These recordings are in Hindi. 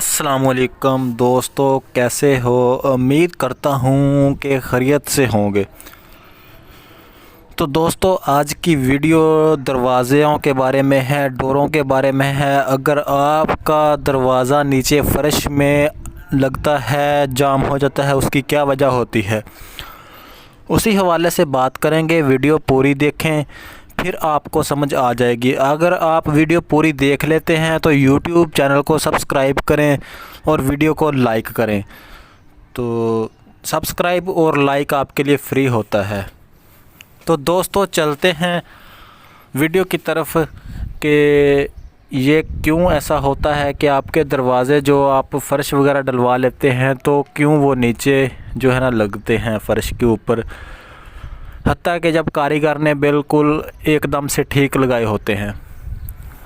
अस्सलामुअलैकुम दोस्तों, कैसे हो। उम्मीद करता हूँ कि खैरियत से होंगे। तो दोस्तों, आज की वीडियो दरवाज़ों के बारे में है, डोरों के बारे में है। अगर आपका दरवाज़ा नीचे फ़र्श में लगता है, जाम हो जाता है, उसकी क्या वजह होती है, उसी हवाले से बात करेंगे। वीडियो पूरी देखें, फिर आपको समझ आ जाएगी। अगर आप वीडियो पूरी देख लेते हैं तो यूट्यूब चैनल को सब्सक्राइब करें और वीडियो को लाइक करें। तो सब्सक्राइब और लाइक आपके लिए फ्री होता है। तो दोस्तों, चलते हैं वीडियो की तरफ कि ये क्यों ऐसा होता है कि आपके दरवाज़े जो आप फ़र्श वगैरह डलवा लेते हैं तो क्यों वो नीचे जो है ना लगते हैं फ़र्श के ऊपर, हत्ता कि जब कारीगर ने बिल्कुल एकदम से ठीक लगाए होते हैं।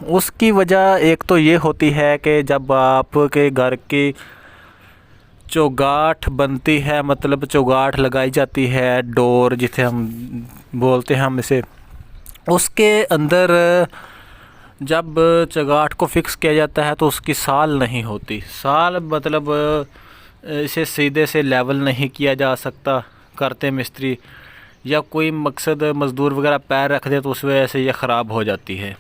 उसकी वजह एक तो ये होती है कि जब आपके घर की चौगाठ बनती है, मतलब चौगाठ लगाई जाती है, डोर जिसे हम बोलते हैं हम इसे, उसके अंदर जब चौगाठ को फिक्स किया जाता है तो उसकी साल नहीं होती। साल मतलब इसे सीधे से लेवल नहीं किया जा सकता करते मिस्त्री, या कोई मकसद मज़दूर वगैरह पैर रख दे तो उस वजह से ये ख़राब हो जाती है।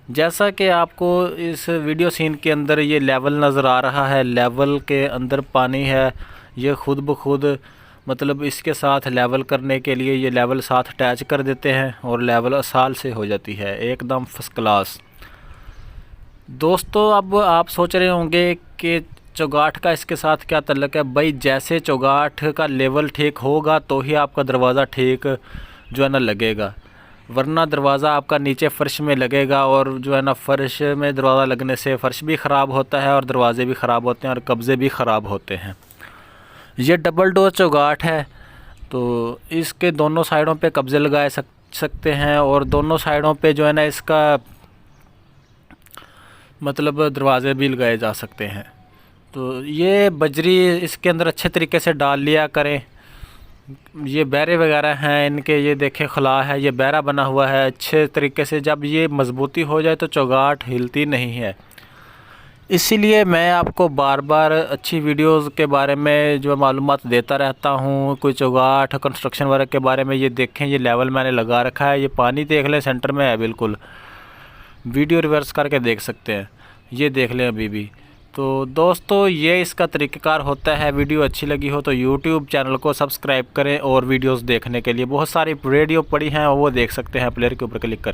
जैसा कि आपको इस वीडियो सीन के अंदर ये लेवल नज़र आ रहा है, लेवल के अंदर पानी है, ये खुद ब खुद मतलब इसके साथ लेवल करने के लिए ये लेवल साथ अटैच कर देते हैं और लेवल आसाल से हो जाती है, एकदम फर्स्ट क्लास। दोस्तों, अब आप सोच रहे होंगे कि चौगाठ का इसके साथ क्या ताल्लुक़ है। भाई, जैसे चौगाठ का लेवल ठीक होगा तो ही आपका दरवाज़ा ठीक जो है ना लगेगा, वरना दरवाज़ा आपका नीचे फ़र्श में लगेगा और जो है ना फ़र्श में दरवाज़ा लगने से फ़र्श भी ख़राब होता है और दरवाज़े भी ख़राब होते हैं और कब्ज़े भी ख़राब होते हैं। ये डबल डोर चौगाठ है तो इसके दोनों साइडों पे कब्ज़े लगाए सकते हैं और दोनों साइडों पे जो है ना इसका मतलब दरवाज़े भी लगाए जा सकते हैं। तो ये बजरी इसके अंदर अच्छे तरीके से डाल लिया करें। ये बैरे वगैरह हैं इनके, ये देखें खला है, ये बैरा बना हुआ है अच्छे तरीके से। जब ये मज़बूती हो जाए तो चौगाठ हिलती नहीं है। इसीलिए मैं आपको बार बार अच्छी वीडियोस के बारे में जो मालूमात देता रहता हूँ। कोई चौगाठ कंस्ट्रक्शन वर्क के बारे में, ये देखें ये लेवल मैंने लगा रखा है, ये पानी देख लें सेंटर में है बिल्कुल। वीडियो रिवर्स करके देख सकते हैं, ये देख लें अभी भी। तो दोस्तों, ये इसका तरीक़ाकार होता है। वीडियो अच्छी लगी हो तो यूट्यूब चैनल को सब्सक्राइब करें और वीडियोस देखने के लिए बहुत सारी वीडियो पड़ी हैं वो देख सकते हैं प्लेयर के ऊपर क्लिक करके।